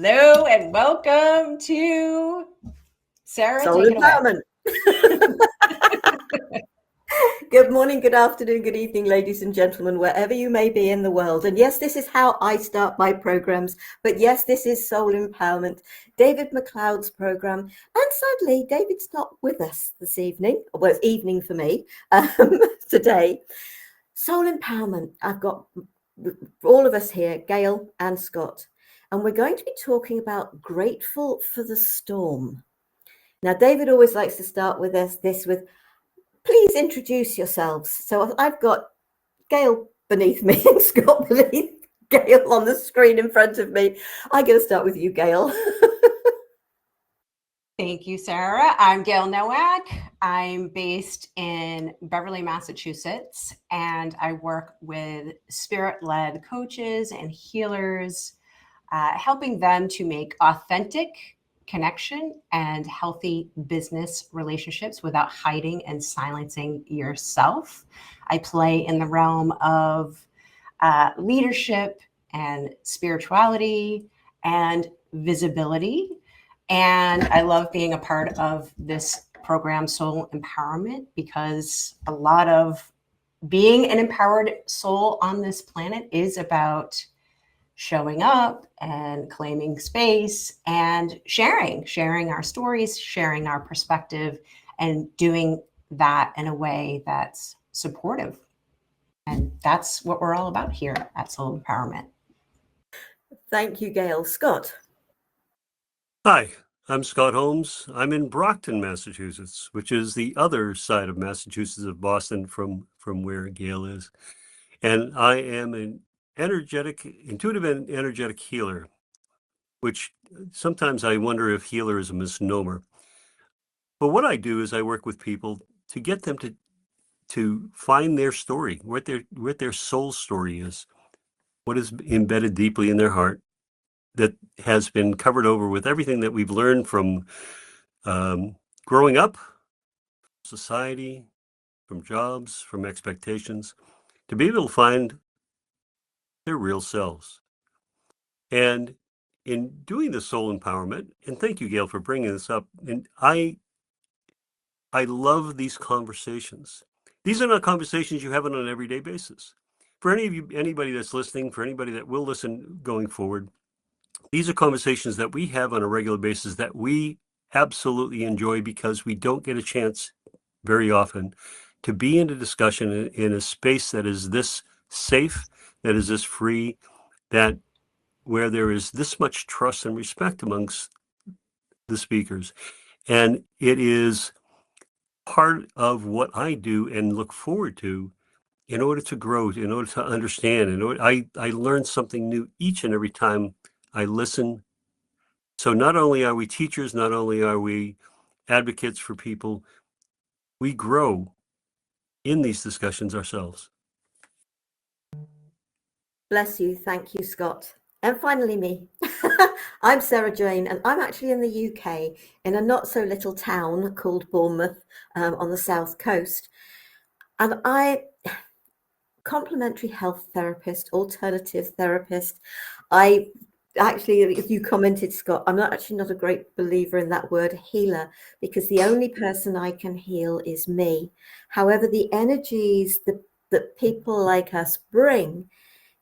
Hello and welcome to Sarah. Soul Take Empowerment. Good morning, good afternoon, good evening, ladies and gentlemen, wherever you may be in the world. And yes, this is how I start my programs. But yes, this is Soul Empowerment, David McLeod's program. And sadly, David's not with us this evening. Well, it's evening for me today. Soul Empowerment. I've got all of us here, Gail and Scott. And we're going to be talking about grateful for the storm. Now, David always likes to start with this with, please introduce yourselves. So I've got Gail beneath me and Scott beneath Gail on the screen in front of me. I'm going to start with you, Gail. Thank you, Sarah. I'm Gail Nowak. I'm based in Beverly, Massachusetts, and I work with spirit-led coaches and healers, helping them to make authentic connection and healthy business relationships without hiding and silencing yourself. I play in the realm of leadership and spirituality and visibility. And I love being a part of this program, Soul Empowerment, because a lot of being an empowered soul on this planet is about showing up and claiming space and sharing our stories, sharing our perspective, and doing that in a way that's supportive. And that's what we're all about here at Soul Empowerment. Thank you, Gail. Scott. Hi, I'm Scott Holmes. I'm in Brockton, Massachusetts, which is the other side of Massachusetts of Boston from where Gail is. And I am an intuitive and energetic healer, which sometimes I wonder if healer is a misnomer. But what I do is I work with people to get them to find their story, what their soul story is, what is embedded deeply in their heart that has been covered over with everything that we've learned from growing up, society, from jobs, from expectations, to be able to find their real selves. And in doing the soul empowerment, and thank you, Gail, for bringing this up, and I love these conversations. These are not conversations you have on an everyday basis. For anybody that's listening, for anybody that will listen going forward, these are conversations that we have on a regular basis that we absolutely enjoy because we don't get a chance very often to be in a discussion in a space that is this safe, that is this free, that where there is this much trust and respect amongst the speakers. And it is part of what I do and look forward to in order to grow, in order to understand. I learn something new each and every time I listen. So not only are we teachers, not only are we advocates for people, we grow in these discussions ourselves. Bless you. Thank you, Scott. And finally, me. I'm Sarah Jane, and I'm actually in the UK in a not so little town called Bournemouth on the south coast. And complementary health therapist, alternative therapist. I actually, if you commented, Scott, I'm not a great believer in that word healer, because the only person I can heal is me. However, the energies that people like us bring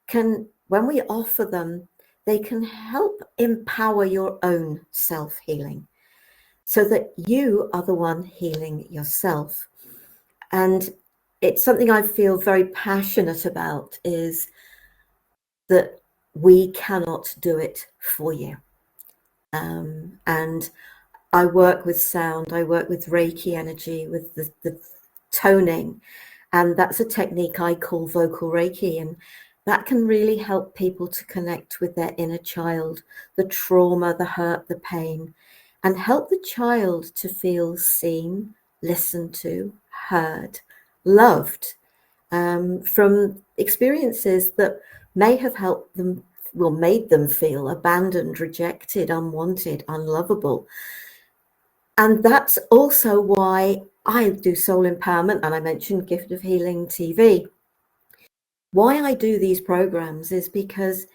can, when we offer them, they can help empower your own self-healing so that you are the one healing yourself. And it's something I feel very passionate about, is that we cannot do it for you. And I work with sound, I work with Reiki energy, with the toning, and that's a technique I call vocal Reiki. And that can really help people to connect with their inner child, the trauma, the hurt, the pain, and help the child to feel seen, listened to, heard, loved, from experiences that may have helped them, made them feel abandoned, rejected, unwanted, unlovable. And that's also why I do soul empowerment, and I mentioned Gift of Healing TV. Why I do these programs is because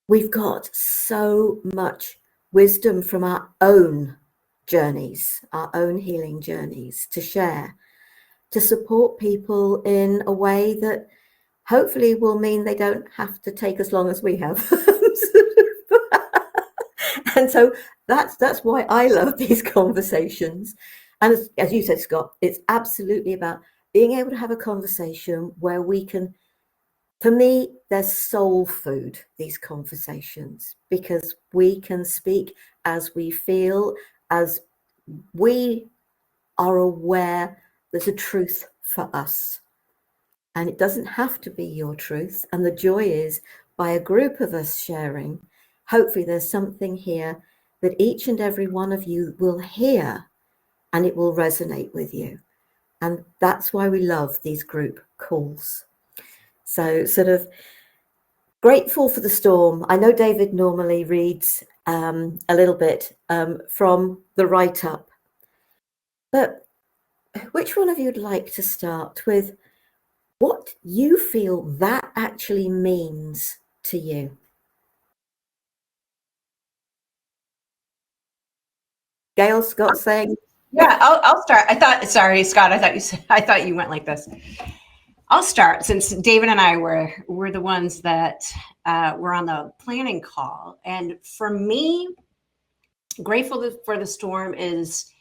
we've got so much wisdom from our own journeys, our own healing journeys to share, to support people in a way that hopefully will mean they don't have to take as long as we have. And so that's why I love these conversations. And as you said, Scott, it's absolutely about being able to have a conversation where we can, for me, there's soul food, these conversations, because we can speak as we feel, as we are aware there's a truth for us. And it doesn't have to be your truth. And the joy is by a group of us sharing, hopefully there's something here that each and every one of you will hear and it will resonate with you. And that's why we love these group calls. So sort of grateful for the storm. I know David normally reads a little bit from the write-up, but which one of you would like to start with what you feel that actually means to you? Gail, Scott saying, Yeah, I'll start. Sorry, Scott, I thought you went like this. I'll start since David and I were the ones that were on the planning call. And for me, grateful for the storm is,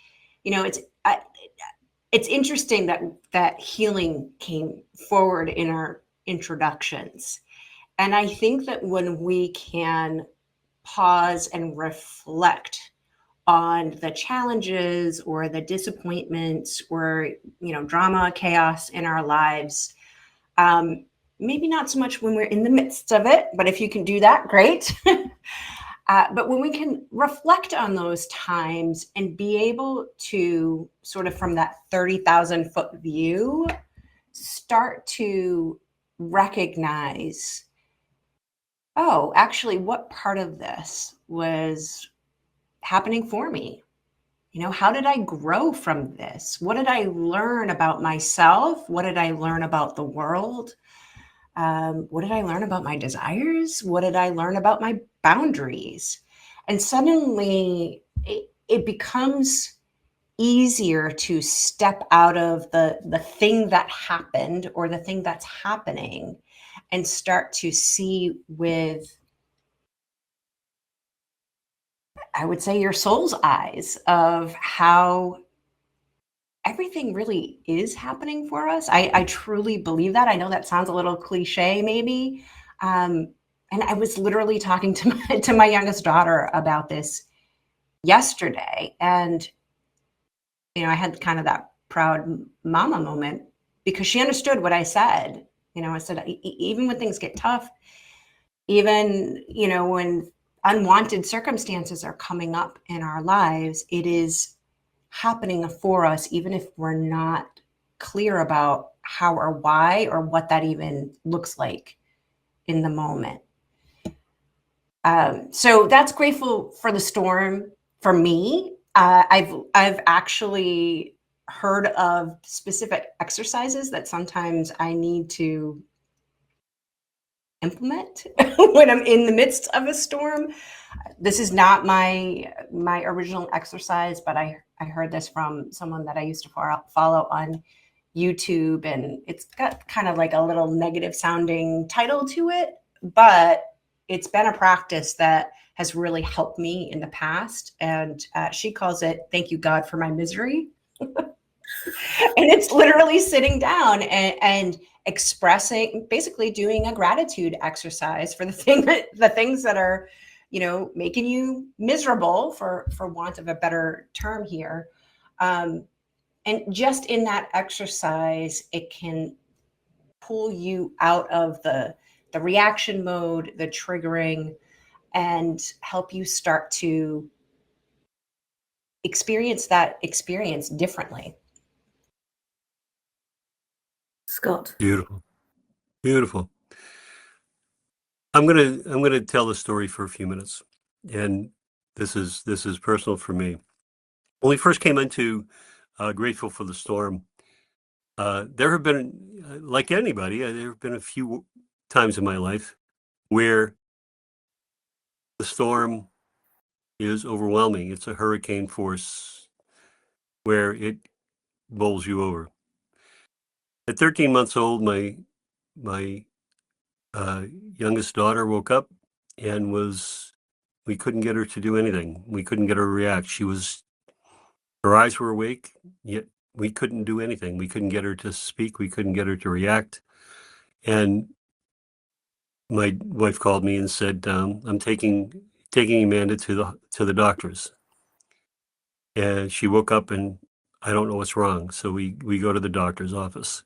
it's interesting that healing came forward in our introductions. And I think that when we can pause and reflect on the challenges or the disappointments or drama, chaos in our lives, maybe not so much when we're in the midst of it, but if you can do that, great. But when we can reflect on those times and be able to sort of from that 30,000 foot view, start to recognize, oh, actually, what part of this was happening for me? How did I grow from this? What did I learn about myself? What did I learn about the world? What did I learn about my desires? What did I learn about my boundaries? And suddenly it becomes easier to step out of the thing that happened or the thing that's happening and start to see with, I would say, your soul's eyes of how everything really is happening for us. I truly believe that. I know that sounds a little cliche, maybe. And I was literally talking to my youngest daughter about this yesterday. And, I had kind of that proud mama moment because she understood what I said. I said, even when things get tough, even, when unwanted circumstances are coming up in our lives, it is happening for us, even if we're not clear about how or why or what that even looks like in the moment. So that's grateful for the storm for me. I've actually heard of specific exercises that sometimes I need to implement when I'm in the midst of a storm. This is not my original exercise, but I heard this from someone that I used to follow on YouTube, and it's got kind of like a little negative sounding title to it, but it's been a practice that has really helped me in the past. And she calls it "Thank you, God, for my misery." And it's literally sitting down and expressing, basically doing a gratitude exercise for the things that are, making you miserable, for want of a better term here. And just in that exercise, it can pull you out of the reaction mode, the triggering, and help you start to experience that experience differently. Scott. Beautiful. Beautiful. I'm gonna tell a story for a few minutes, and this is personal for me. When we first came into Grateful for the Storm, there have been, like anybody, there have been a few times in my life where The storm is overwhelming. It's a hurricane force where it bowls you over. At 13 months old, my youngest daughter woke up and we couldn't get her to do anything. We couldn't get her to react. Her eyes were awake, yet we couldn't do anything. We couldn't get her to speak. We couldn't get her to react. And my wife called me and said, "I'm taking Amanda to the doctors." And she woke up and I don't know what's wrong. So we go to the doctor's office.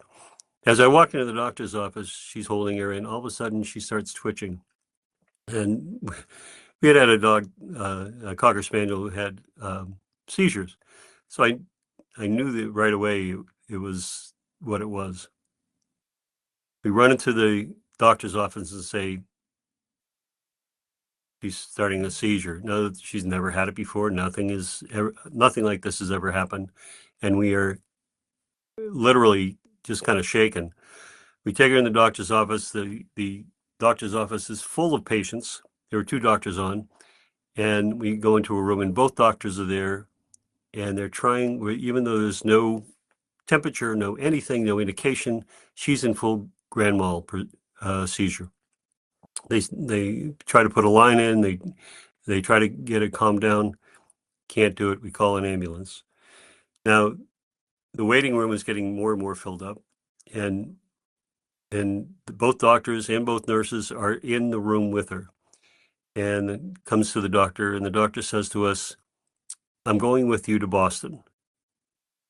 As I walk into the doctor's office, she's holding her, and all of a sudden she starts twitching. And we had a dog, a Cocker Spaniel, who had seizures. So I knew that right away it was what it was. We run into the doctor's office and say, she's starting a seizure. No, she's never had it before. Nothing like this has ever happened. And we are literally just kind of shaken. We take her in the doctor's office. The doctor's office is full of patients. There were two doctors on, and we go into a room, and both doctors are there, and they're trying, even though there's no temperature, no anything, no indication, she's in full grand mal seizure. They try to put a line in. They try to get it calmed down. Can't do it. We call an ambulance. Now, the waiting room is getting more and more filled up, and both doctors and both nurses are in the room with her. And it comes to the doctor, and the doctor says to us, "I'm going with you to Boston.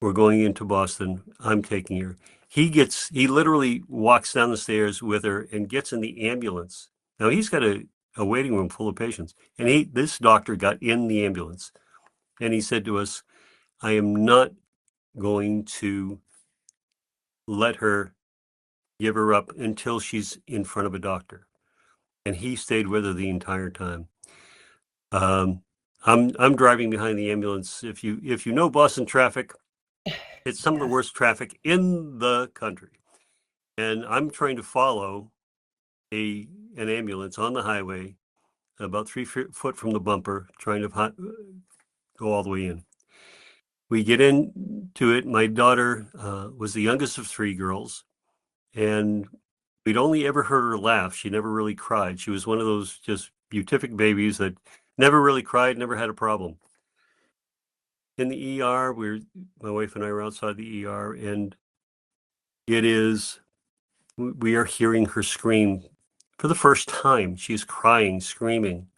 We're going into Boston. I'm taking her." He literally walks down the stairs with her and gets in the ambulance. Now he's got a waiting room full of patients, and this doctor got in the ambulance, and he said to us, "I am not going to let her give her up until she's in front of a doctor." And he stayed with her the entire time. I'm driving behind the ambulance. If you know Boston traffic, it's some of the worst traffic in the country. And I'm trying to follow an ambulance on the highway about 3 foot from the bumper, trying to go all the way in. We get into it. My daughter was the youngest of three girls, and we'd only ever heard her laugh. She never really cried. She was one of those just beatific babies that never really cried, never had a problem. In the ER, my wife and I were outside the ER, and we are hearing her scream for the first time. She's crying, screaming.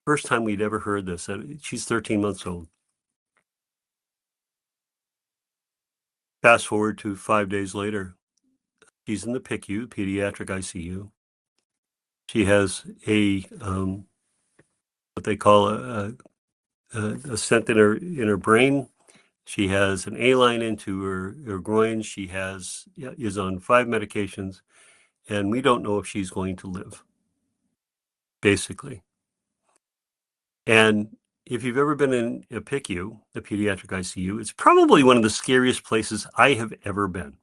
First time we'd ever heard this. She's 13 months old. Fast forward to 5 days later, she's in the PICU, pediatric ICU. She has what they call a stent in her brain. She has an A line into her groin. She is on 5 medications, and we don't know if she's going to live, basically. And if you've ever been in a PICU, a pediatric ICU, it's probably one of the scariest places I have ever been.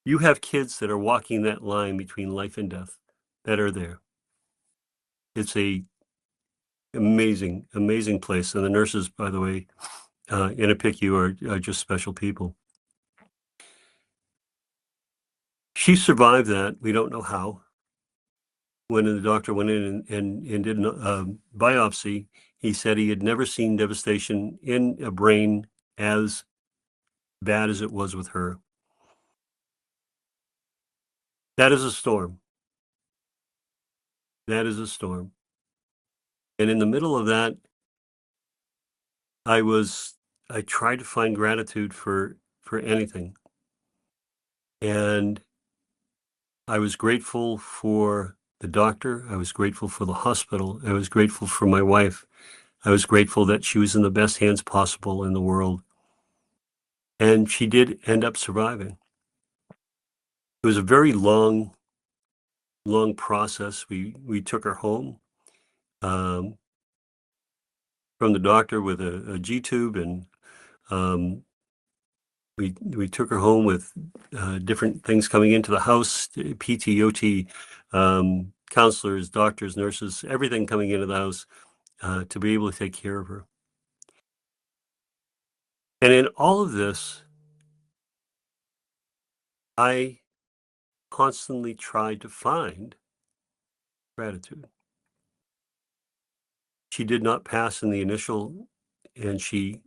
You have kids that are walking that line between life and death that are there. It's a amazing, amazing place. And the nurses, by the way, in a PICU are just special people. She survived that. We don't know how. When the doctor went in and did a biopsy, he said he had never seen devastation in a brain as bad as it was with her. That is a storm. That is a storm. And in the middle of that, I tried to find gratitude for anything. And I was grateful for the doctor. I was grateful for the hospital. I was grateful for my wife. I was grateful that she was in the best hands possible in the world. And she did end up surviving. It was a very long process. We took her home from the doctor with a G tube, and we took her home with different things coming into the house, PT, OT, counselors, doctors, nurses, everything coming into the house to be able to take care of her. And in all of this, I constantly tried to find gratitude. She did not pass in the initial, and she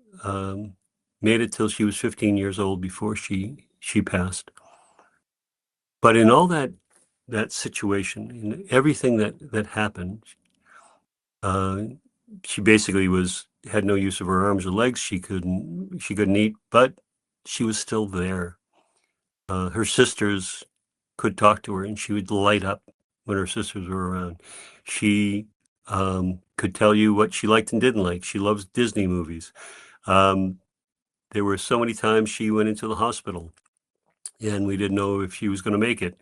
made it till she was 15 years old before she passed. But in all that situation, in everything that happened, she basically had no use of her arms or legs. She couldn't eat, but she was still there. Her sisters could talk to her, and she would light up when her sisters were around. She could tell you what she liked and didn't like. She loves Disney movies. There were so many times she went into the hospital, and we didn't know if she was going to make it.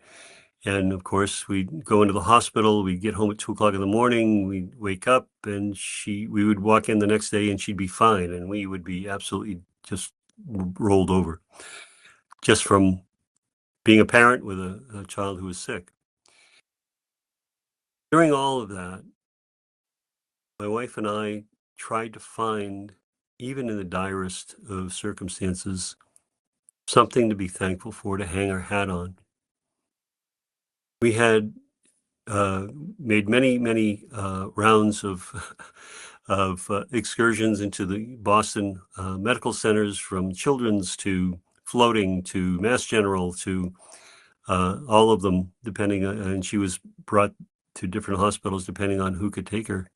And of course, we'd go into the hospital, we'd get home at 2 o'clock in the morning, we'd wake up, and we would walk in the next day and she'd be fine. And we would be absolutely just rolled over just from being a parent with a child who was sick. During all of that, my wife and I tried to find, even in the direst of circumstances, something to be thankful for, to hang our hat on. We had made many rounds of excursions into the Boston medical centers, from children's to floating to Mass General to all of them, depending on, and she was brought to different hospitals depending on who could take her.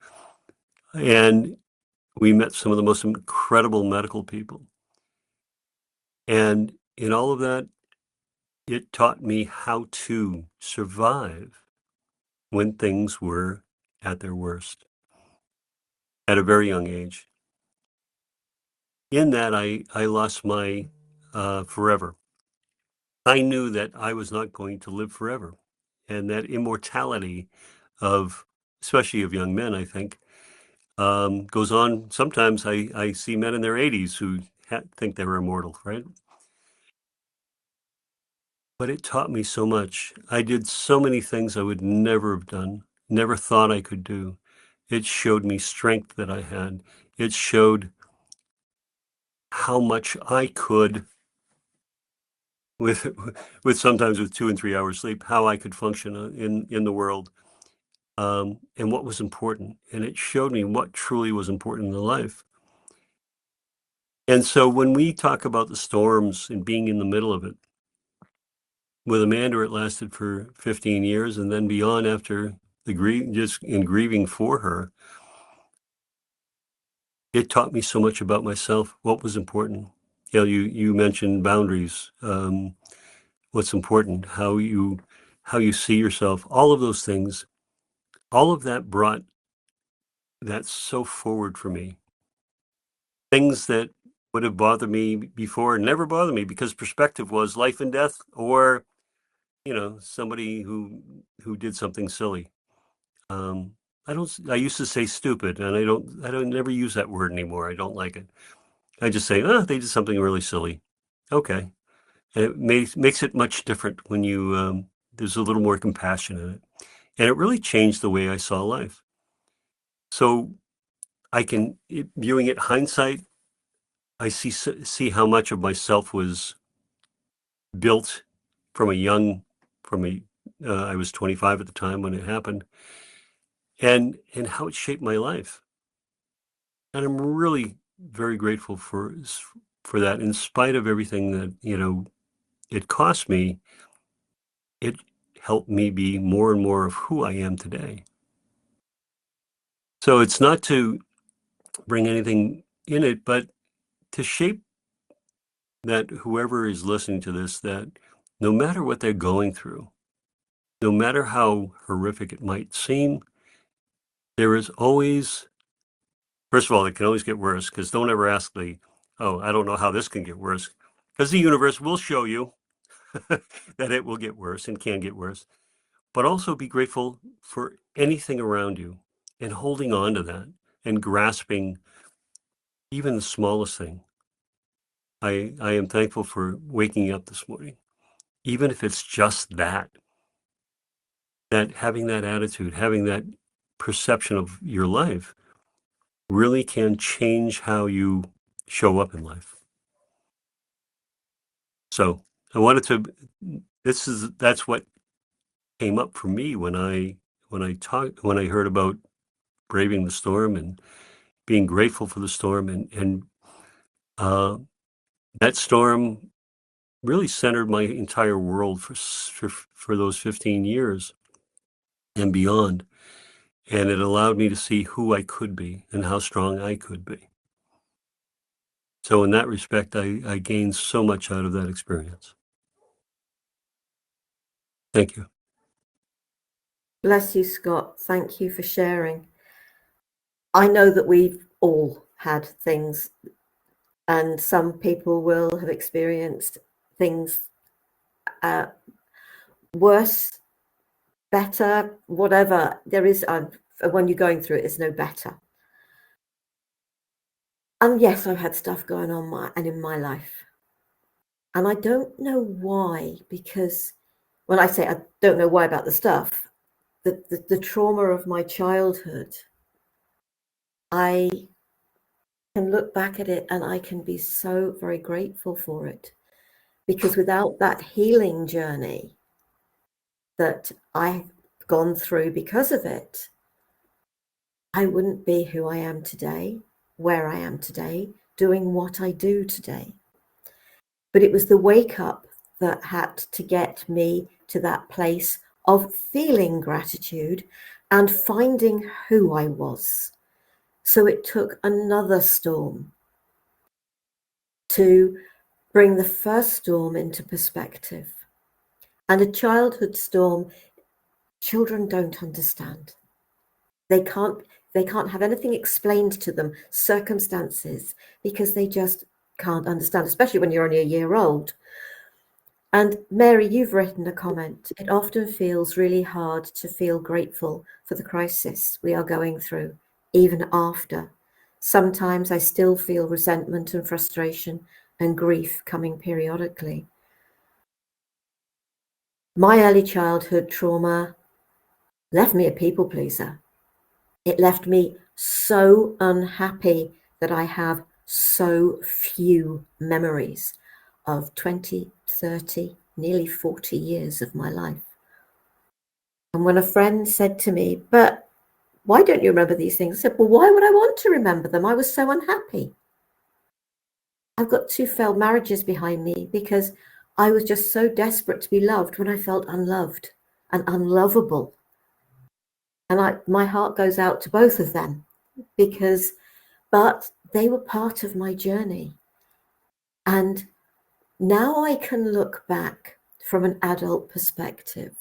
And we met some of the most incredible medical people. And in all of that, it taught me how to survive when things were at their worst at a very young age. In that, I lost my forever. I knew that I was not going to live forever. And that immortality of, especially of young men, I think, goes on. Sometimes I see men in their 80s who think they were immortal, right? But it taught me so much. I did so many things I would never have done, never thought I could do. It showed me strength that I had. It showed how much I could, with sometimes with 2 and 3 hours sleep, how I could function in the world, and what was important. And it showed me what truly was important in life. And so when we talk about the storms and being in the middle of it, with Amanda, it lasted for 15 years and then beyond, after just in grieving for her. It taught me so much about myself, what was important. You mentioned boundaries, what's important, how you see yourself, all of those things. All of that brought that so forward for me. Things that would have bothered me before never bothered me, because perspective was life and death, or somebody who did something silly. I used to say stupid, and I don't never use that word anymore. I don't like it. I just say, they did something really silly. Okay. And it makes it much different when there's a little more compassion in it. And it really changed the way I saw life. So viewing it hindsight, I see how much of myself was built from I was 25 at the time when it happened, and how it shaped my life. And I'm really very grateful for that. In spite of everything that it cost me, it helped me be more and more of who I am today. So it's not to bring anything in it, but to shape that whoever is listening to this, that no matter what they're going through, no matter how horrific it might seem, there is always, first of all, it can always get worse, because don't ever ask I don't know how this can get worse, because the universe will show you that it will get worse and can get worse. But also be grateful for anything around you, and holding on to that and grasping even the smallest thing. I am thankful for waking up this morning, even if it's just that. that having that attitude, having that perception of your life really can change how you show up in life. So I wanted to, that's what came up for me when I heard about braving the storm and being grateful for the storm, and that storm really centered my entire world for those 15 years and beyond. And it allowed me to see who I could be and how strong I could be. So in that respect, I gained so much out of that experience. Thank you. Bless you, Scott. Thank you for sharing. I know that we've all had things, and some people will have experienced things worse, better, whatever. There is, when you're going through it, it's no better. And yes, I've had stuff going on in my life. And I don't know why, because when I say I don't know why about the stuff, the trauma of my childhood, I can look back at it and I can be so very grateful for it. Because without that healing journey that I've gone through because of it, I wouldn't be who I am today, where I am today, doing what I do today. But it was the wake up that had to get me to that place of feeling gratitude and finding who I was. So it took another storm to bring the first storm into perspective. And a childhood storm, children don't understand. They can't have anything explained to them, circumstances, because they just can't understand, especially when you're only a year old. And Mary, you've written a comment. It often feels really hard to feel grateful for the crisis we are going through, even after. Sometimes I still feel resentment and frustration and grief coming periodically. My early childhood trauma left me a people pleaser. It left me so unhappy that I have so few memories of 20, 30, nearly 40 years of my life. And when a friend said to me, but why don't you remember these things? I said, well, why would I want to remember them? I was so unhappy. I've got 2 failed marriages behind me because I was just so desperate to be loved when I felt unloved and unlovable. And my heart goes out to both of them but they were part of my journey. And now I can look back from an adult perspective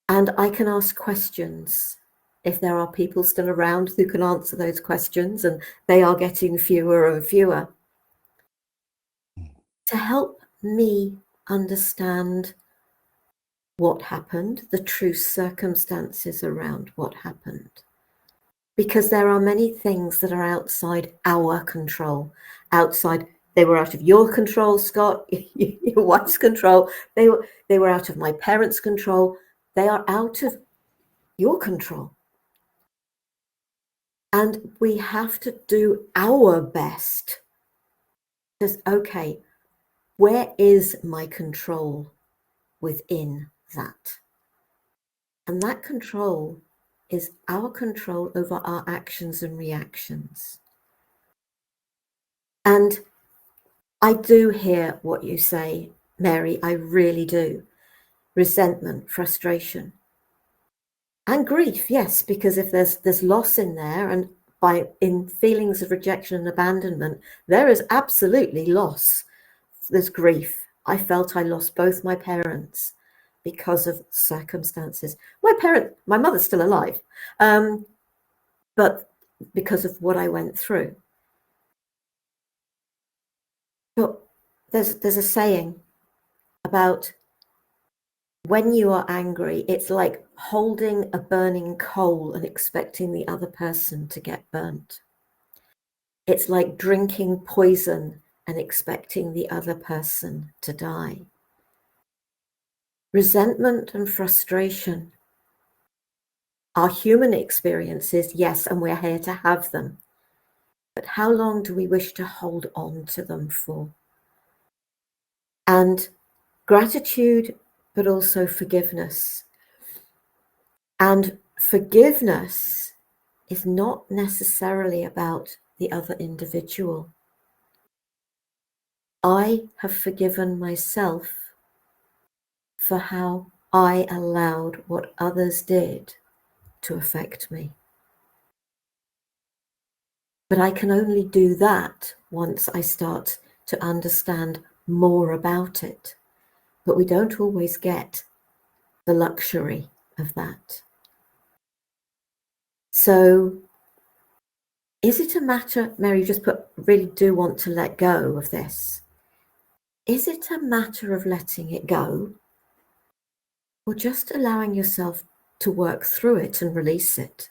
and I can ask questions. If there are people still around who can answer those questions, and they are getting fewer and fewer, to help me understand what happened, the true circumstances around what happened. Because there are many things that are outside our control, they were out of your control, Scott, your wife's control. They were out of my parents' control. They are out of your control. And we have to do our best. Just, okay, where is my control within that? And that control is our control over our actions and reactions. And I do hear what you say, Mary, I really do. Resentment, frustration, and grief, yes, because if there's loss in there, and in feelings of rejection and abandonment, there is absolutely loss. There's grief. I felt I lost both my parents because of circumstances. My mother's still alive, but because of what I went through. But there's a saying about when you are angry, it's like holding a burning coal and expecting the other person to get burnt. It's like drinking poison and expecting the other person to die. Resentment and frustration are human experiences, yes, and we're here to have them. But how long do we wish to hold on to them for? And gratitude, but also forgiveness. And forgiveness is not necessarily about the other individual. I have forgiven myself for how I allowed what others did to affect me. But I can only do that once I start to understand more about it. But we don't always get the luxury of that. So is it a matter, Mary just put, really do want to let go of this? Is it a matter of letting it go, or just allowing yourself to work through it and release it?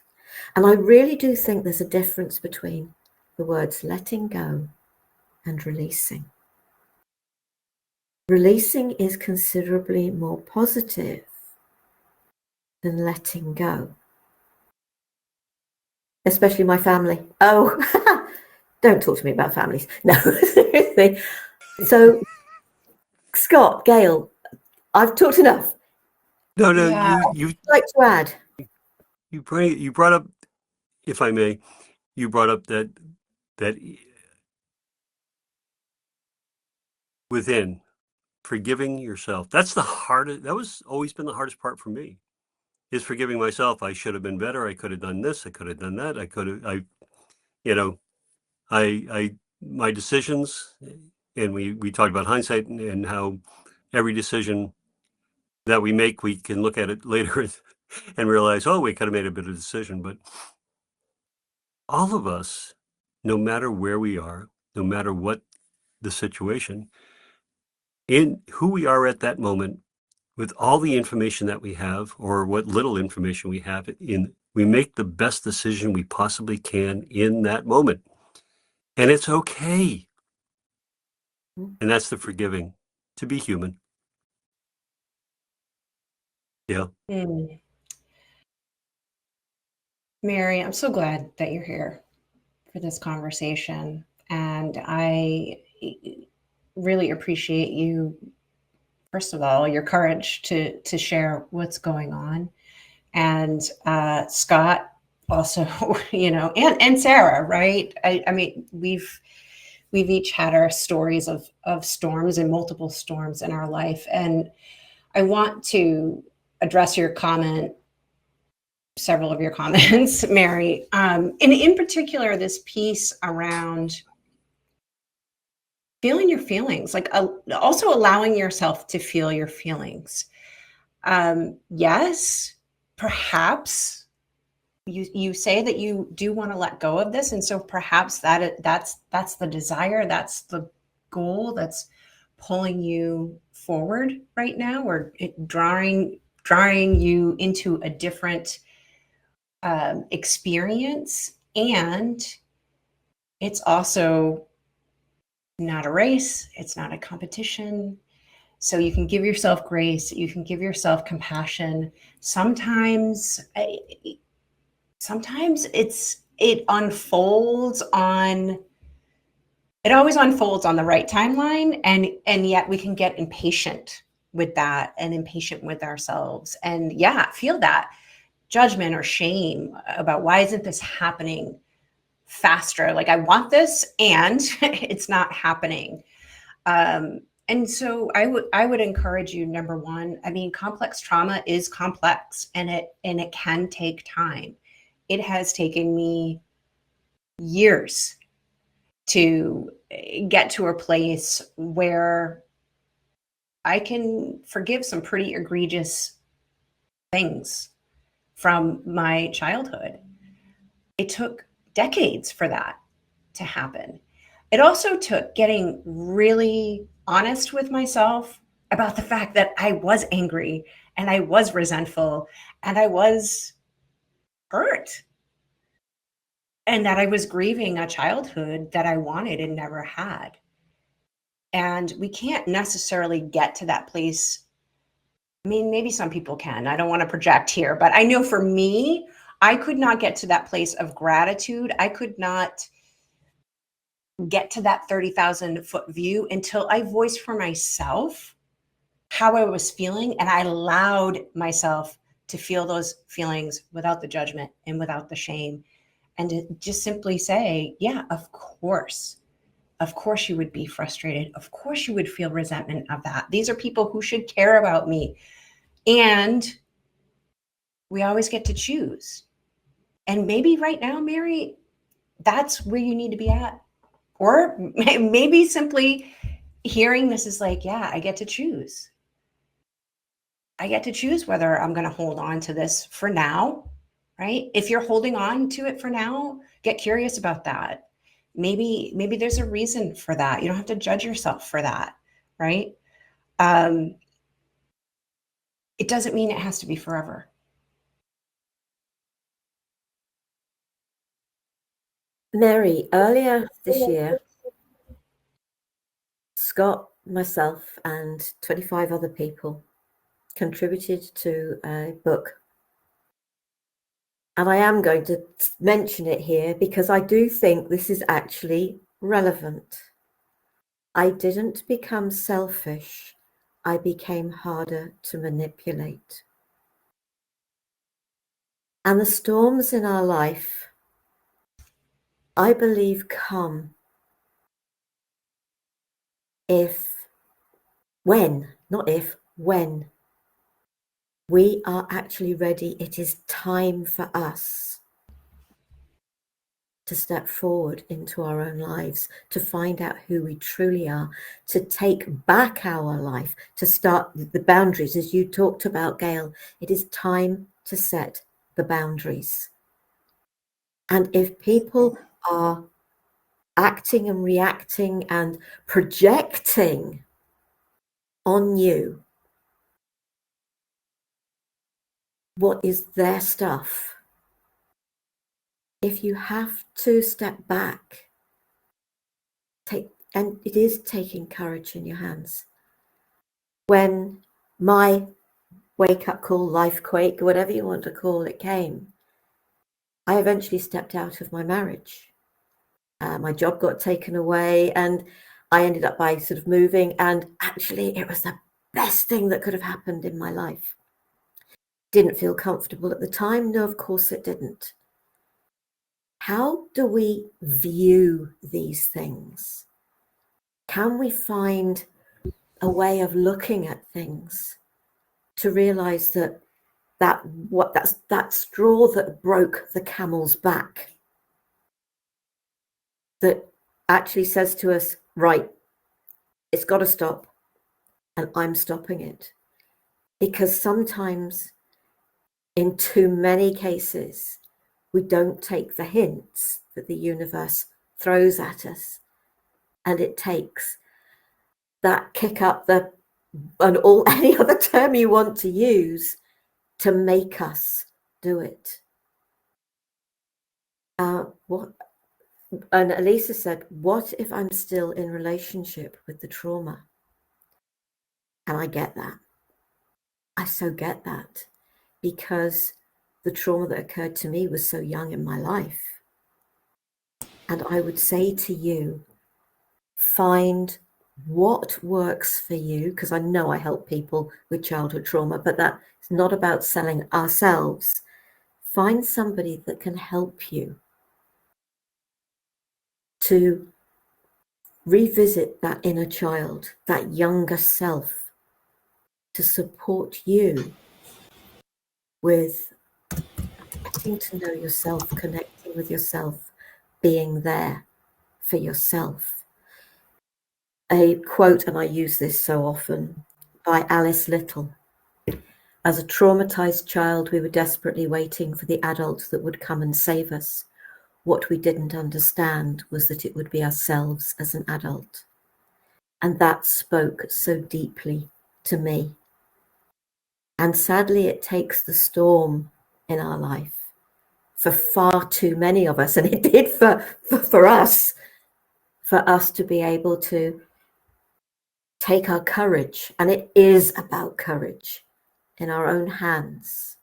And I really do think there's a difference between the words letting go and releasing. Releasing is considerably more positive than letting go. Especially my family. Oh, don't talk to me about families. No, seriously. So, Scott, Gail, I've talked enough. No, Yeah. you Like to add? you brought up, if I may, you brought up that within forgiving yourself. That's the hardest. That was always been the hardest part for me, is forgiving myself. I should have been better. I could have done this. I could have done that. You know, my decisions, and we talked about hindsight and how every decision that we make, we can look at it later and realize, oh, we could have made a better decision. But all of us, no matter where we are, no matter what the situation, in who we are at that moment, with all the information that we have, or what little information we have, we make the best decision we possibly can in that moment. And it's okay. And that's the forgiving, to be human. Yeah. Mm. Mary, I'm so glad that you're here for this conversation. And I really appreciate you, first of all, your courage to share what's going on. And Scott also, and Sarah, right? I mean, we've each had our stories of storms and multiple storms in our life. And I want to address your comment, several of your comments, Mary, and in particular, this piece around feeling your feelings, like also allowing yourself to feel your feelings. Yes, perhaps you say that you do want to let go of this, and so perhaps that's the desire, that's the goal that's pulling you forward right now, or drawing you into a different experience. And it's also not a race, it's not a competition. So you can give yourself grace, you can give yourself compassion. Sometimes it unfolds on it always unfolds on the right timeline, and yet we can get impatient with that and impatient with ourselves, and feel that judgment or shame about why isn't this happening faster? Like, I want this and it's not happening. And so I would encourage you, number one, I mean, complex trauma is complex, and it can take time. It has taken me years to get to a place where I can forgive some pretty egregious things from my childhood. It took decades for that to happen. It also took getting really honest with myself about the fact that I was angry and I was resentful and I was hurt, and that I was grieving a childhood that I wanted and never had. And we can't necessarily get to that place I mean, maybe some people can. I don't want to project here, but I know for me, I could not get to that place of gratitude. I could not get to that 30,000-foot view until I voiced for myself how I was feeling, and I allowed myself to feel those feelings without the judgment and without the shame, and to just simply say, yeah, of course. Of course you would be frustrated. Of course you would feel resentment of that. These are people who should care about me. And we always get to choose. And maybe right now, Mary, that's where you need to be at. Or maybe simply hearing this is like, yeah, I get to choose. I get to choose whether I'm going to hold on to this for now, right? If you're holding on to it for now, get curious about that. Maybe there's a reason for that. You don't have to judge yourself for that, right? It doesn't mean it has to be forever. Mary, earlier this year, Scott, myself, and 25 other people contributed to a book. And I am going to mention it here because I do think this is actually relevant. I didn't become selfish. I became harder to manipulate. And the storms in our life, I believe, come when we are actually ready. It is time for us to step forward into our own lives, to find out who we truly are, to take back our life, to start the boundaries, as you talked about, Gail. It is time to set the boundaries. And if people are acting and reacting and projecting on you what is their stuff, if you have to step back, and it is taking courage in your hands. When my wake-up call, life quake, whatever you want to call it, came, I eventually stepped out of my marriage. My job got taken away, and I ended up by sort of moving, and actually it was the best thing that could have happened in my life. Didn't feel comfortable at the time. No, of course it didn't. How do we view these things? Can we find a way of looking at things to realize that that straw that broke the camel's back, that actually says to us, right, it's got to stop, and I'm stopping it? Because sometimes, in too many cases, we don't take the hints that the universe throws at us, and it takes that kick up the and all any other term you want to use to make us do it. And Elisa said, what if I'm still in relationship with the trauma? And I get that. I so get that, because the trauma that occurred to me was so young in my life. And I would say to you, find what works for you, because I know I help people with childhood trauma, but that's not about selling ourselves. Find somebody that can help you to revisit that inner child, that younger self, to support you with getting to know yourself, connecting with yourself, being there for yourself. A quote, and I use this so often, by Alice Little. As a traumatized child, we were desperately waiting for the adult that would come and save us. What we didn't understand was that it would be ourselves as an adult. And that spoke so deeply to me. And sadly, it takes the storm in our life for far too many of us, and it did for us to be able to take our courage, and it is about courage, in our own hands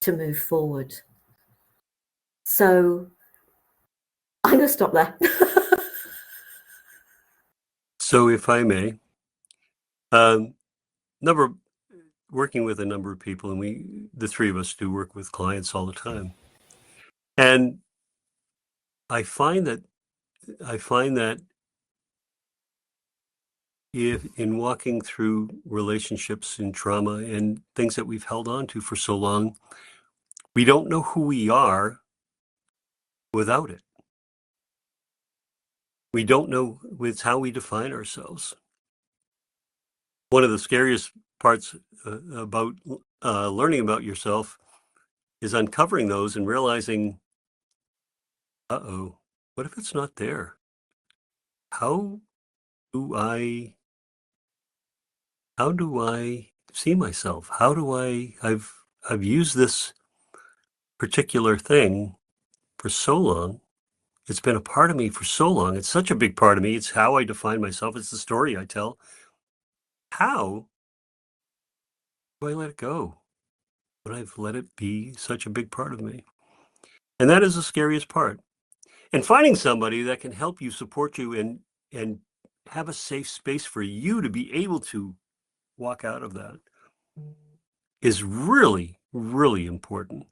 to move forward. So I'm going to stop there. So if I may, working with a number of people, and the three of us do work with clients all the time. And I find that if in walking through relationships and trauma and things that we've held on to for so long, we don't know who we are without it. We don't know, it's how we define ourselves. One of the scariest parts about learning about yourself is uncovering those and realizing, what if it's not there? How do I see myself? I've used this particular thing for so long. It's been a part of me for so long. It's such a big part of me. It's how I define myself. It's the story I tell. How do I let it go when I've let it be such a big part of me? And that is the scariest part. And finding somebody that can help you, support you, and have a safe space for you to be able to walk out of that is really, really important.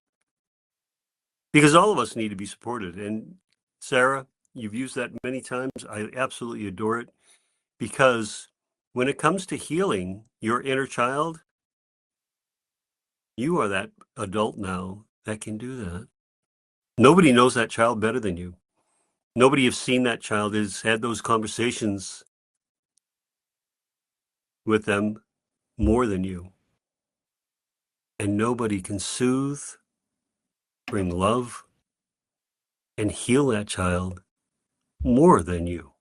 Because all of us need to be supported. And Sarah, you've used that many times. I absolutely adore it. Because when it comes to healing your inner child, you are that adult now that can do that. Nobody knows that child better than you. Nobody has seen that child, has had those conversations with them more than you. And nobody can soothe, bring love, and heal that child more than you.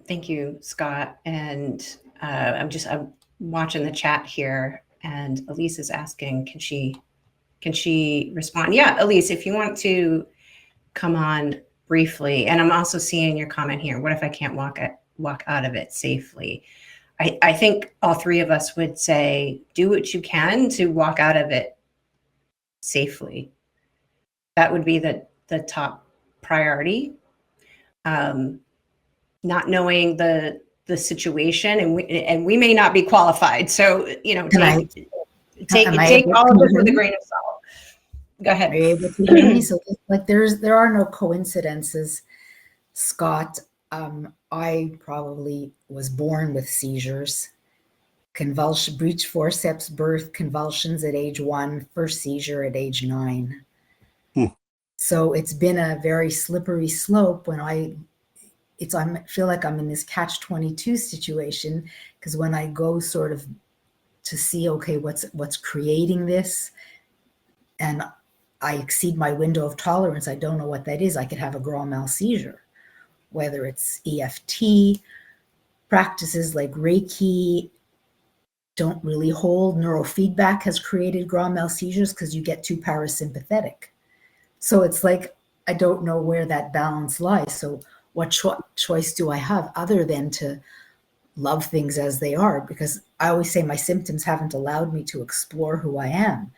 Thank you, Scott. And I'm watching the chat here, and Elise is asking, can she respond? Yeah, Elise, if you want to come on briefly. And I'm also seeing your comment here. What if I can't walk out of it safely? I think all three of us would say, do what you can to walk out of it safely. That would be the top priority. Not knowing the situation, and we may not be qualified. So, take all of this with a grain of salt. Go ahead. Are you able to hear me? So there are no coincidences, Scott. I probably was born with seizures, breech forceps birth convulsions at age 1, first seizure at age 9. So it's been a very slippery slope when I feel like I'm in this catch-22 situation, because when I go sort of to see, okay, what's creating this, and I exceed my window of tolerance, I don't know what that is. I could have a grand mal seizure, whether it's EFT, practices like Reiki don't really hold. Neurofeedback has created grand mal seizures because you get too parasympathetic. So it's like, I don't know where that balance lies. So what choice do I have other than to love things as they are? Because I always say my symptoms haven't allowed me to explore who I am.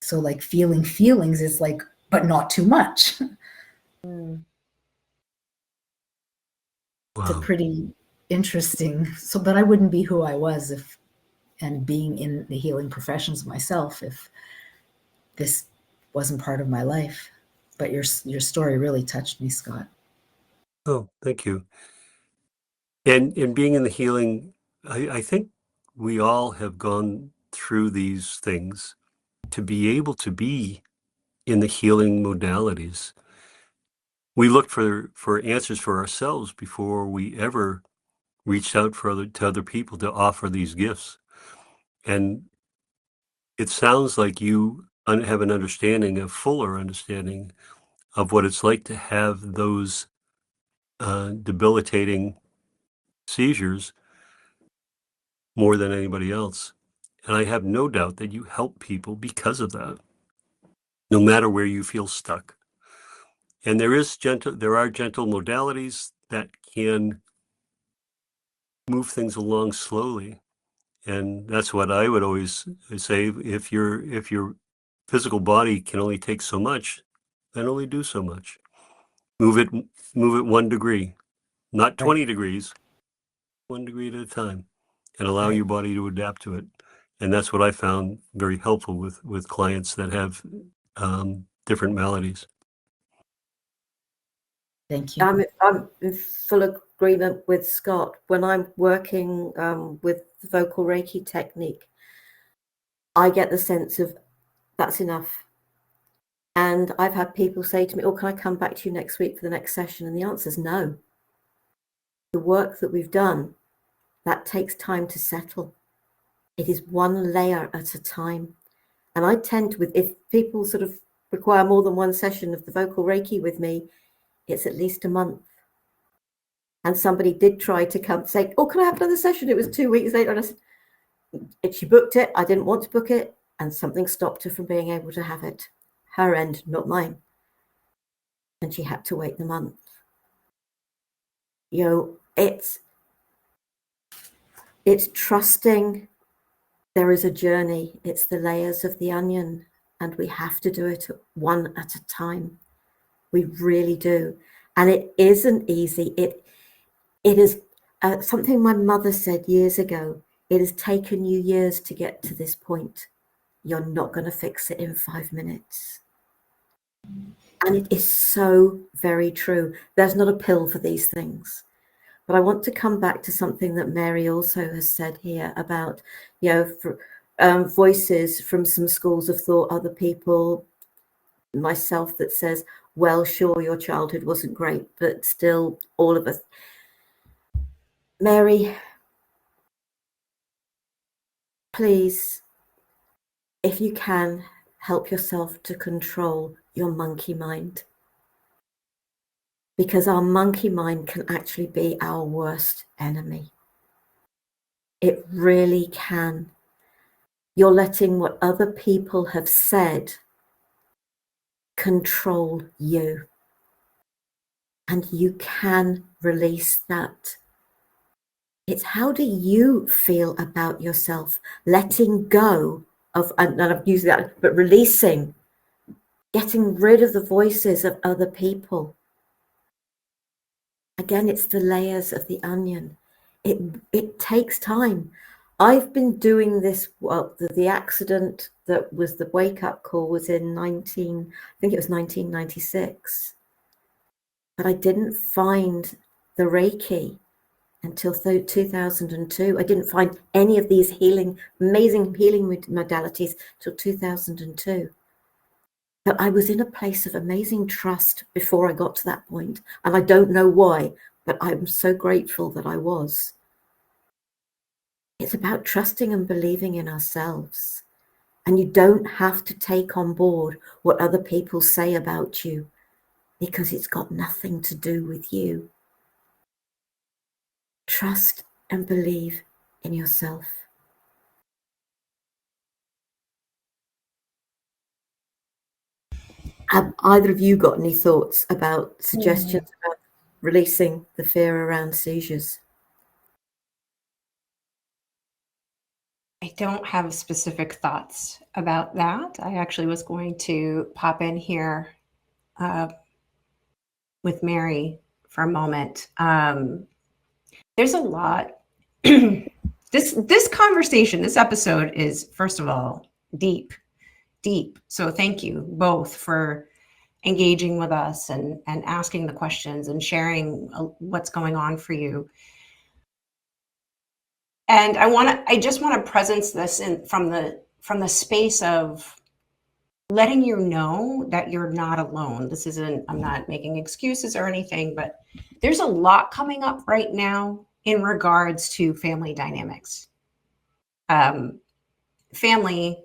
So like feeling feelings is like, but not too much. Wow. It's a pretty interesting. So, but I wouldn't be who I was and being in the healing professions myself if this wasn't part of my life. But your story really touched me, Scott. Oh, thank you. And being in the healing, I think we all have gone through these things to be able to be in the healing modalities. We looked for answers for ourselves before we ever reached out to other people to offer these gifts. And it sounds like you have an understanding, a fuller understanding of what it's like to have those debilitating seizures more than anybody else. And I have no doubt that you help people because of that, no matter where you feel stuck. And there are gentle modalities. that can move things along slowly. And that's what I would always say. If your physical body can only take so much, then only do so much. Move it 1 degree, not 20 degrees, 1 degree at a time, and allow Right. your body to adapt to it. And that's what I found very helpful with clients that have different maladies. Thank you. I'm in full agreement with Scott. When I'm working with the vocal Reiki technique, I get the sense of that's enough. And I've had people say to me, "Oh, can I come back to you next week for the next session?" And the answer is no. The work that we've done, that takes time to settle. It is one layer at a time. And I tend to, if people sort of require more than one session of the vocal Reiki with me, it's at least a month. And somebody did try to come say, "Oh, can I have another session?" It was 2 weeks later. And I said, she booked it. I didn't want to book it. And something stopped her from being able to have it. Her end, not mine. And she had to wait the month. You know, it's trusting there is a journey. It's the layers of the onion. And we have to do it one at a time. We really do. And it isn't easy. It is something my mother said years ago. It has taken you years to get to this point. You're not going to fix it in 5 minutes. And it is so very true. There's not a pill for these things. But I want to come back to something that Mary also has said here about, voices from some schools of thought, other people, myself, that says, well, sure, your childhood wasn't great, but still all of us. Mary, please, if you can, help yourself to control your monkey mind. Because our monkey mind can actually be our worst enemy. It really can. You're letting what other people have said control you. And you can release that. It's how do you feel about yourself? Letting go of, and I've used that, but releasing, getting rid of the voices of other people. Again, it's the layers of the onion. It takes time. I've been doing this, well, the accident that was the wake-up call was in 1996. But I didn't find the Reiki until 2002. I didn't find any of these amazing healing modalities till 2002. But I was in a place of amazing trust before I got to that point. And I don't know why, but I'm so grateful that I was. It's about trusting and believing in ourselves. And you don't have to take on board what other people say about you, because it's got nothing to do with you. Trust and believe in yourself. Have either of you got any thoughts about suggestions about releasing the fear around seizures? I don't have specific thoughts about that. I actually was going to pop in here with Mary for a moment. There's a lot. This conversation, this episode is, first of all, deep. So thank you both for engaging with us and asking the questions and sharing what's going on for you. And I just want to presence this from the space of letting you know that you're not alone. This isn't, I'm not making excuses or anything, but there's a lot coming up right now in regards to family dynamics. Family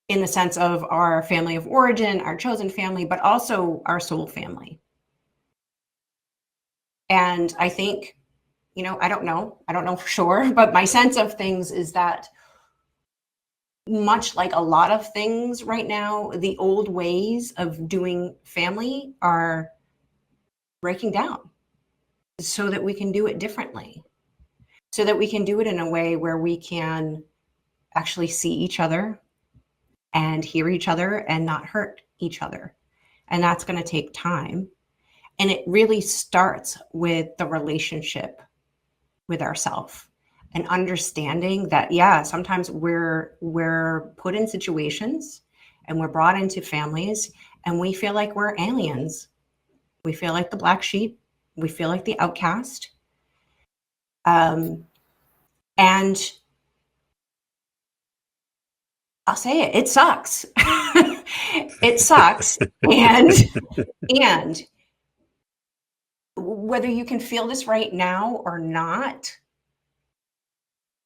in the sense of our family of origin, our chosen family, but also our soul family. And I think, I don't know for sure, but my sense of things is that much like a lot of things right now, the old ways of doing family are breaking down. so that we can do it differently, so that we can do it in a way where we can actually see each other and hear each other and not hurt each other. And that's going to take time. And it really starts with the relationship with ourselves and understanding that, yeah, sometimes we're put in situations and we're brought into families and we feel like we're aliens. We feel like the black sheep. We feel like the outcast. And I'll say it sucks. It sucks. And whether you can feel this right now or not,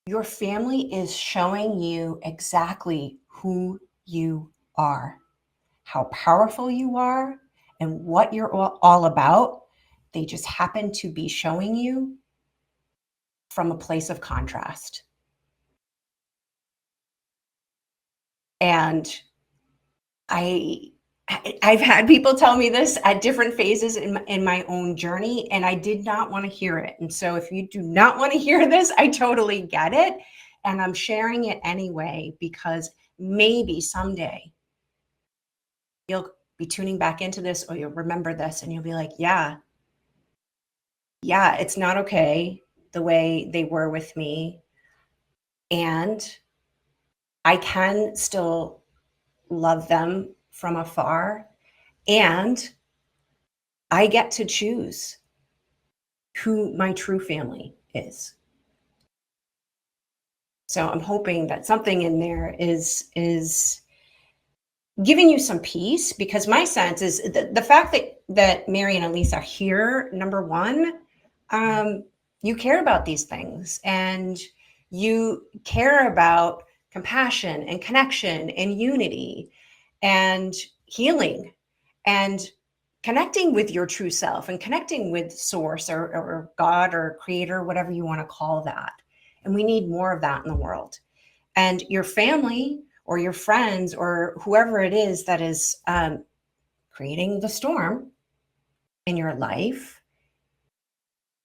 your family is showing you exactly who you are, how powerful you are, and what you're all about. They just happen to be showing you from a place of contrast. And I've had people tell me this at different phases in my own journey, and I did not want to hear it. And so if you do not want to hear this, I totally get it. And I'm sharing it anyway, because maybe someday you'll be tuning back into this, or you'll remember this and you'll be like, yeah, it's not okay the way they were with me. And I can still love them from afar. And I get to choose who my true family is. So I'm hoping that something in there is giving you some peace, because my sense is the fact that Mary and Elise are here, number one, you care about these things and you care about compassion and connection and unity and healing and connecting with your true self and connecting with source or God or creator, whatever you want to call that. And we need more of that in the world. And your family or your friends or whoever it is that is creating the storm in your life,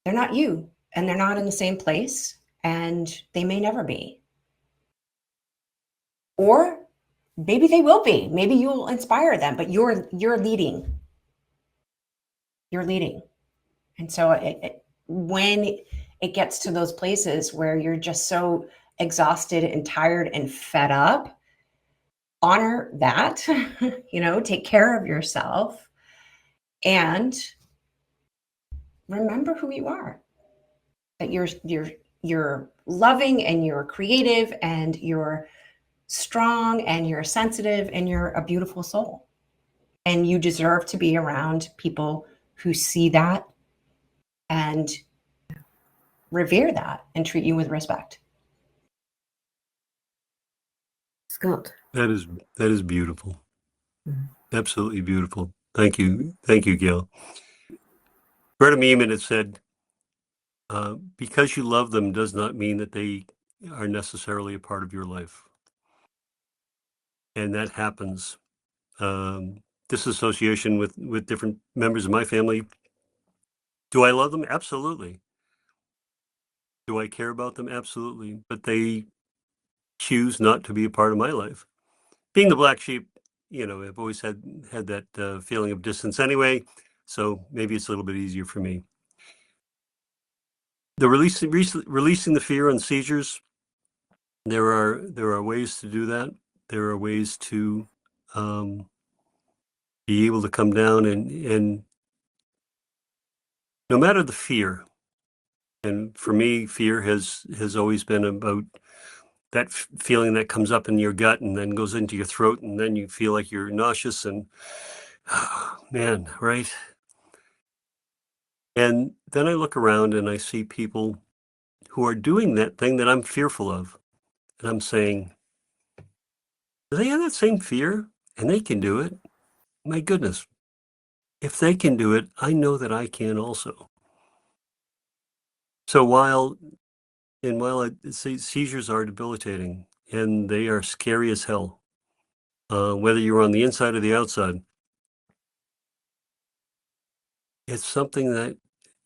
they're not you, and they're not in the same place, and they may never be. Or maybe they will be. Maybe you'll inspire them, but you're leading. You're leading. And so when it gets to those places where you're just so exhausted and tired and fed up, honor that, take care of yourself and remember who you are, that you're loving and you're creative and you're strong and you're sensitive and you're a beautiful soul. And you deserve to be around people who see that and revere that and treat you with respect. Scott. That is beautiful. Absolutely beautiful. Thank you, Gail. Greta Meeman had said, because you love them does not mean that they are necessarily a part of your life. And that happens. Disassociation with different members of my family. Do I love them? Absolutely. Do I care about them? Absolutely. But they choose not to be a part of my life. Being the black sheep, I've always had that feeling of distance anyway. So maybe it's a little bit easier for me. The releasing the fear on seizures. There are ways to do that. There are ways to be able to come down and no matter the fear. And for me, fear has always been about that feeling that comes up in your gut and then goes into your throat, and then you feel like you're nauseous and, oh, man, right? And then I look around and I see people who are doing that thing that I'm fearful of. And I'm saying, do they have that same fear? And they can do it. My goodness. If they can do it, I know that I can also. So while seizures are debilitating and they are scary as hell, whether you're on the inside or the outside, it's something that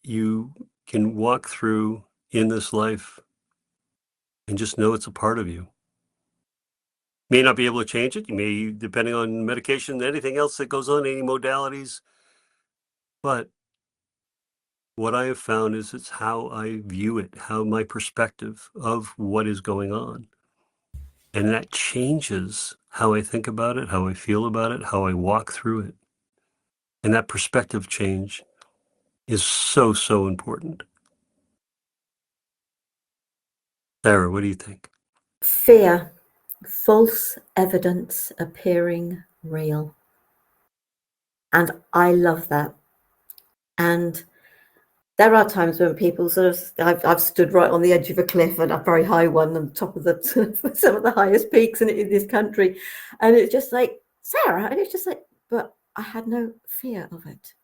you can walk through in this life and just know it's a part of you. May not be able to change it. You may, depending on medication, anything else that goes on, any modalities. But what I have found is it's how I view it, how my perspective of what is going on. And that changes how I think about it, how I feel about it, how I walk through it. And that perspective change is so, so important. Sarah, what do you think? Fear, false evidence appearing real. And I love that. And there are times when people sort of, I've stood right on the edge of a cliff, and a very high one on top of some of the highest peaks in this country. And it's just like, Sarah, and it's just like, but I had no fear of it.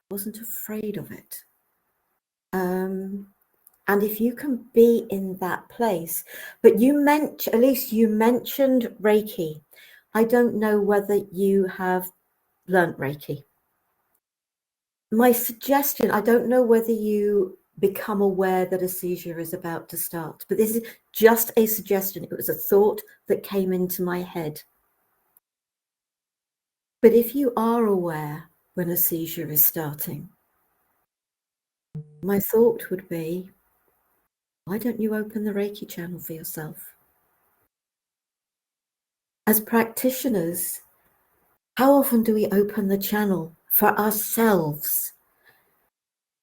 I wasn't afraid of it. And if you can be in that place, but at least you mentioned Reiki. I don't know whether you have learnt Reiki. My suggestion, I don't know whether you become aware that a seizure is about to start, but this is just a suggestion. It was a thought that came into my head. But if you are aware when a seizure is starting, my thought would be, why don't you open the Reiki channel for yourself? As practitioners, how often do we open the channel for ourselves?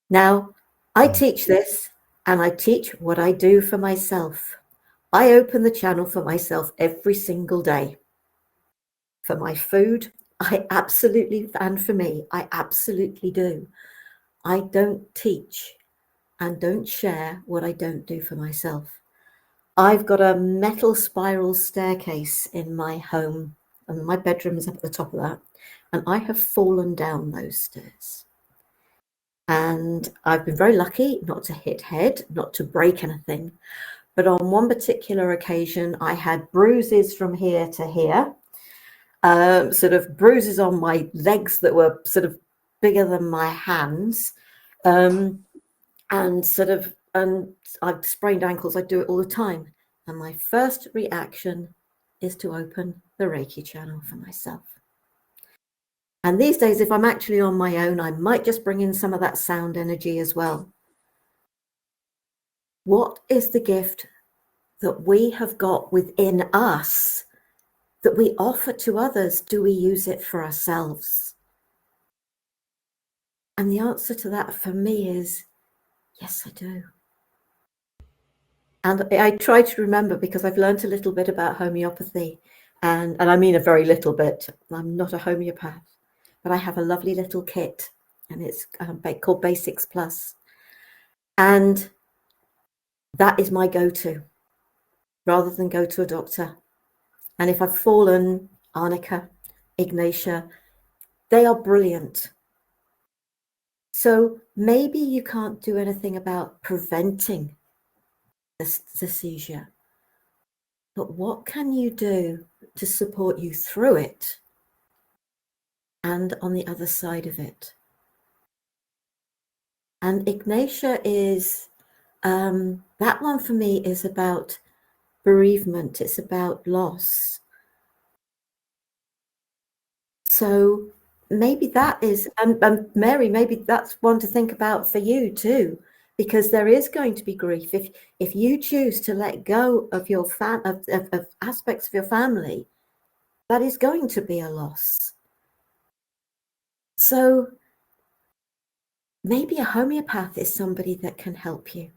Now, I teach this, and I teach what I do for myself. I open the channel for myself every single day. For my food, and for me, I absolutely do. I don't teach and don't share what I don't do for myself. I've got a metal spiral staircase in my home, and my bedroom is up at the top of that, and I have fallen down those stairs. And I've been very lucky not to hit head, not to break anything. But on one particular occasion, I had bruises from here to here, sort of bruises on my legs that were sort of bigger than my hands. And I've sprained ankles. I do it all the time. And my first reaction is to open the Reiki channel for myself. And these days, if I'm actually on my own, I might just bring in some of that sound energy as well. What is the gift that we have got within us that we offer to others? Do we use it for ourselves? And the answer to that for me is, yes, I do. And I try to remember, because I've learned a little bit about homeopathy, and I mean a very little bit. I'm not a homeopath, but I have a lovely little kit, and it's called Basics Plus. And that is my go-to, rather than go to a doctor. And if I've fallen, Arnica, Ignatia, they are brilliant. So maybe you can't do anything about preventing the seizure, but what can you do to support you through it and on the other side of it? And Ignatia is, that one for me is about bereavement. It's about loss. So maybe that is, and Mary, maybe that's one to think about for you too, because there is going to be grief. If you choose to let go of your of aspects of your family, that is going to be a loss. So maybe a homeopath is somebody that can help you.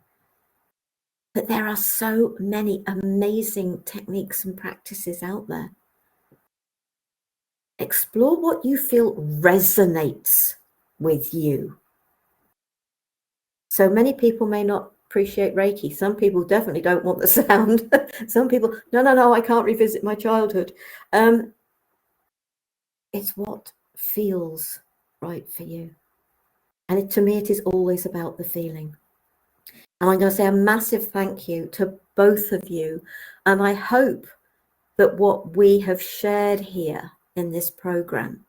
But there are so many amazing techniques and practices out there. Explore what you feel resonates with you. So many people may not appreciate Reiki. Some people definitely don't want the sound. Some people, no, I can't revisit my childhood. It's what feels right for you. And to me, it is always about the feeling. And I'm going to say a massive thank you to both of you. And I hope that what we have shared here in this program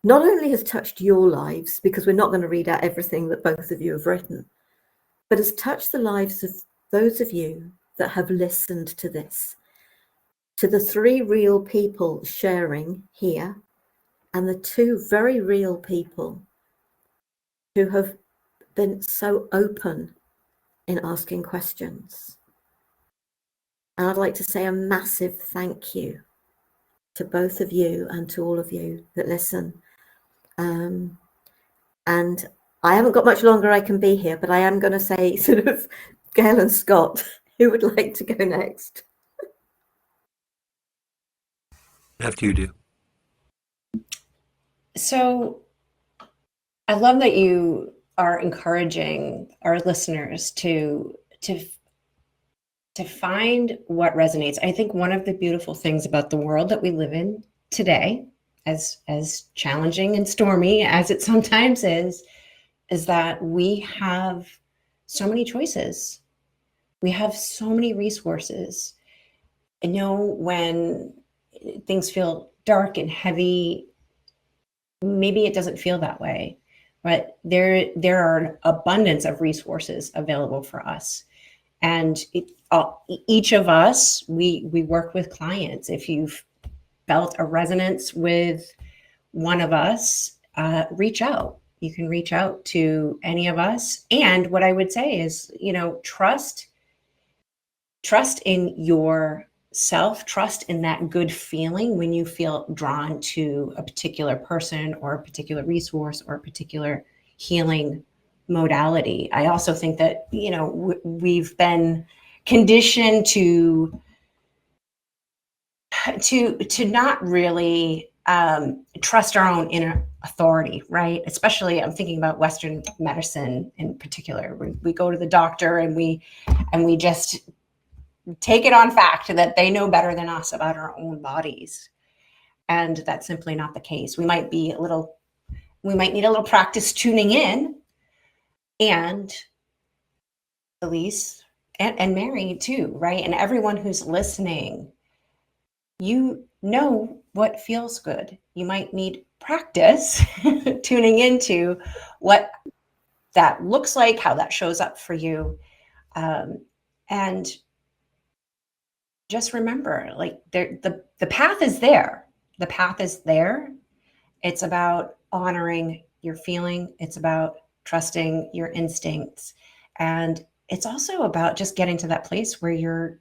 not only has touched your lives, because we're not going to read out everything that both of you have written, but has touched the lives of those of you that have listened to this, to the 3 real people sharing here, and the 2 very real people who have been so open in asking questions. And I'd like to say a massive thank you to both of you and to all of you that listen. And I haven't got much longer I can be here, but I am going to say sort of Gail and Scott, who would like to go next? After you do. So I love that you are encouraging our listeners to find what resonates. I think one of the beautiful things about the world that we live in today, as challenging and stormy as it sometimes is that we have so many choices. We have so many resources. I know when things feel dark and heavy, maybe it doesn't feel that way, but there are an abundance of resources available for us. And each of us, we work with clients. If you've felt a resonance with one of us, reach out. You can reach out to any of us. And what I would say is, trust in yourself, trust in that good feeling when you feel drawn to a particular person or a particular resource or a particular healing modality. I also think that, we've been conditioned to not really trust our own inner authority, right? Especially, I'm thinking about Western medicine in particular. We go to the doctor and we just take it on fact that they know better than us about our own bodies, and that's simply not the case. We might need a little practice tuning in. And Elise and Mary too, right? And everyone who's listening, you know what feels good. You might need practice tuning into what that looks like, how that shows up for you. And just remember, like the path is there. The path is there. It's about honoring your feeling. It's about trusting your instincts. And it's also about just getting to that place where you're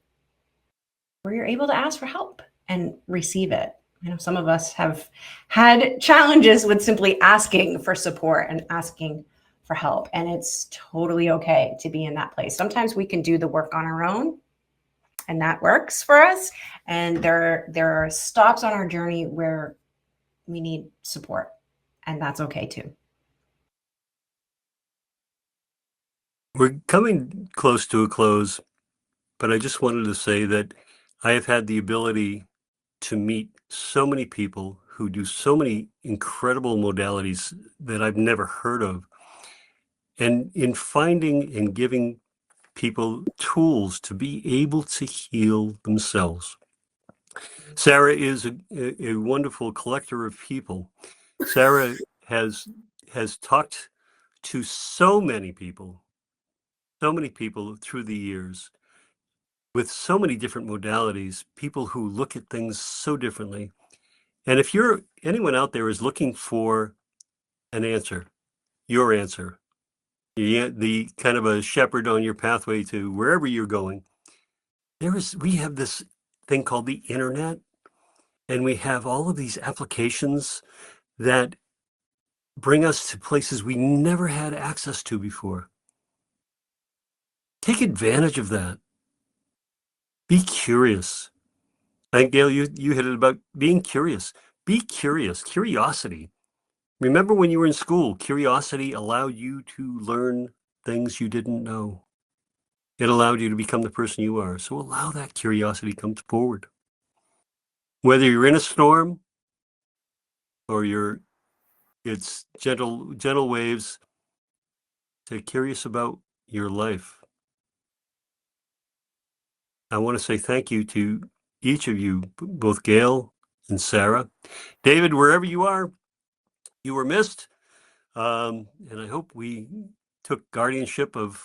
able to ask for help and receive it. Some of us have had challenges with simply asking for support and asking for help. And it's totally okay to be in that place. Sometimes we can do the work on our own, and that works for us. And there are stops on our journey where we need support, and that's okay too. We're coming close to a close, but I just wanted to say that I have had the ability to meet so many people who do so many incredible modalities that I've never heard of. And in finding and giving people tools to be able to heal themselves. Sarah is a wonderful collector of people. Sarah has talked to so many people through the years with so many different modalities, people who look at things so differently. And if anyone out there is looking for an answer, your answer, the kind of a shepherd on your pathway to wherever you're going, we have this thing called the internet, and we have all of these applications that bring us to places we never had access to before. Take advantage of that. Be curious. I think, Gail, you hit it about being curious. Be curious. Curiosity. Remember when you were in school, curiosity allowed you to learn things you didn't know. It allowed you to become the person you are. So allow that curiosity come forward. Whether you're in a storm or it's gentle waves, stay curious about your life. I want to say thank you to each of you, both Gail and Sarah. David, wherever you are, you were missed. And I hope we took guardianship of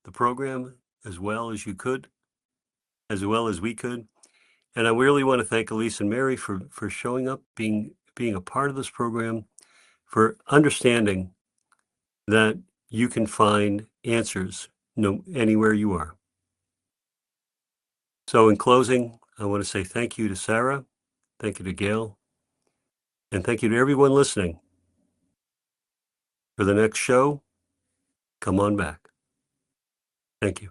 the program as well as you could, as well as we could. And I really want to thank Elise and Mary for showing up, being a part of this program, for understanding that you can find answers anywhere you are. So in closing, I want to say thank you to Sarah, thank you to Gail, and thank you to everyone listening. For the next show, come on back. Thank you.